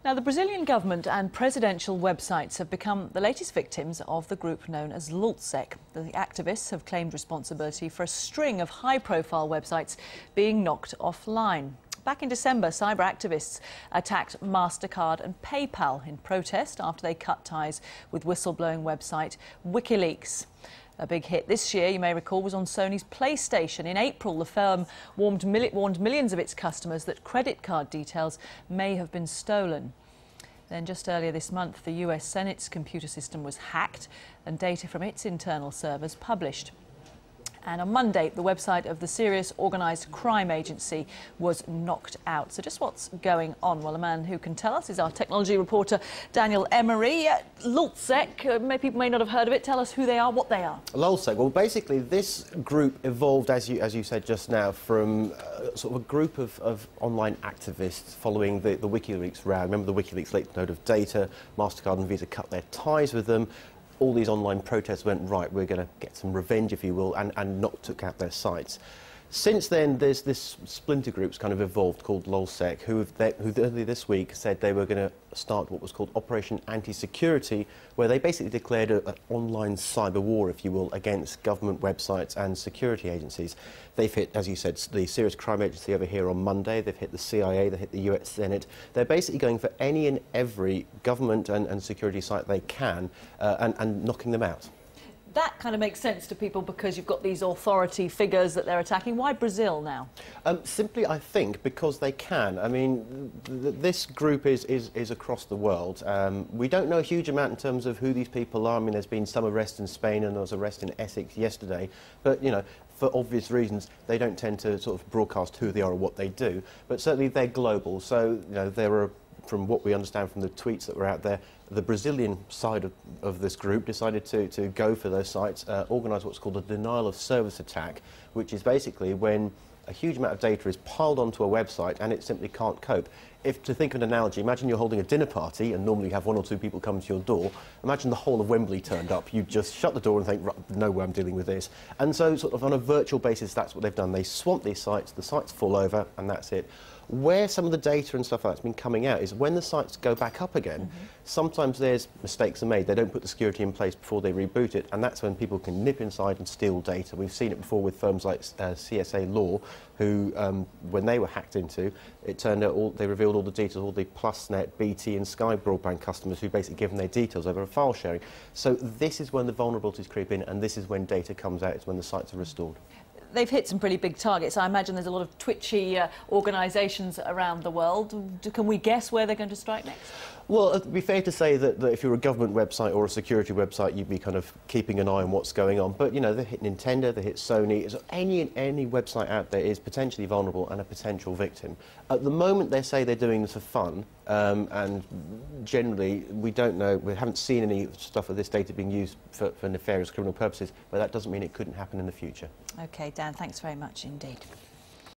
Now, the Brazilian government and presidential websites have become the latest victims of the group known as LulzSec. The activists have claimed responsibility for a string of high-profile websites being knocked offline. Back in December, cyber activists attacked MasterCard and PayPal in protest after they cut ties with whistleblowing website WikiLeaks. A big hit this year, you may recall, was on Sony's PlayStation. In April, the firm warned millions of its customers that credit card details may have been stolen. Then just earlier this month, the US Senate's computer system was hacked and data from its internal servers published. And on Monday, the website of the Serious Organised Crime Agency was knocked out. So just what's going on? Well, a man who can tell us is our technology reporter, Daniel Emery. LulzSec, people may not have heard of it. Tell us who they are, what they are. LulzSec, well, basically, this group evolved, as you said just now, from sort of a group of online activists following the WikiLeaks row. Remember the WikiLeaks leaked a load of data, MasterCard and Visa cut their ties with them. All these online protests went, right, we're going to get some revenge, if you will, and took out their sites. Since then, there's this splinter group's kind of evolved called LulzSec, who earlier this week said they were going to start what was called Operation Anti-Security, where they basically declared an online cyber war, if you will, against government websites and security agencies. They've hit, as you said, the Serious Crime Agency over here on Monday. They've hit the CIA, they've hit the US Senate. They're basically going for any and every government and security site they can and knocking them out. That kind of makes sense to people because you've got these authority figures that they're attacking. Why Brazil now? Simply, I think, because they can. I mean, this group is across the world. We don't know a huge amount in terms of who these people are. I mean, there's been some arrests in Spain and there was an arrest in Essex yesterday. But, you know, for obvious reasons, they don't tend to sort of broadcast who they are or what they do. But certainly they're global. So, you know, there are, from what we understand from the tweets that were out there, the Brazilian side of this group decided to go for those sites, organise what's called a denial of service attack, which is basically when a huge amount of data is piled onto a website and it simply can't cope. To think of an analogy, imagine you're holding a dinner party and normally you have one or two people come to your door. Imagine the whole of Wembley turned up. You'd just shut the door and think, right, no way I'm dealing with this. And so sort of on a virtual basis, that's what they've done. They swamp these sites, the sites fall over, and that's it. Where some of the data and stuff like that's been coming out is when the sites go back up again, sometimes there's mistakes are made. They don't put the security in place before they reboot it, and that's when people can nip inside and steal data. We've seen it before with firms like CSA Law, who, when they were hacked into, it turned out they revealed all the details, all the PlusNet, BT and Sky broadband customers who basically given their details over a file sharing. So this is when the vulnerabilities creep in, and this is when data comes out, it's when the sites are restored. They've hit some pretty big targets. I imagine there's a lot of twitchy organisations around the world. Can we guess where they're going to strike next? Well, it'd be fair to say that if you're a government website or a security website, you'd be kind of keeping an eye on what's going on. But, you know, they hit Nintendo, they hit Sony. So any website out there is potentially vulnerable and a potential victim. At the moment, they say they're doing this for fun, and generally, we don't know. We haven't seen any stuff of this data being used for nefarious criminal purposes, but that doesn't mean it couldn't happen in the future. OK, Dan, thanks very much indeed.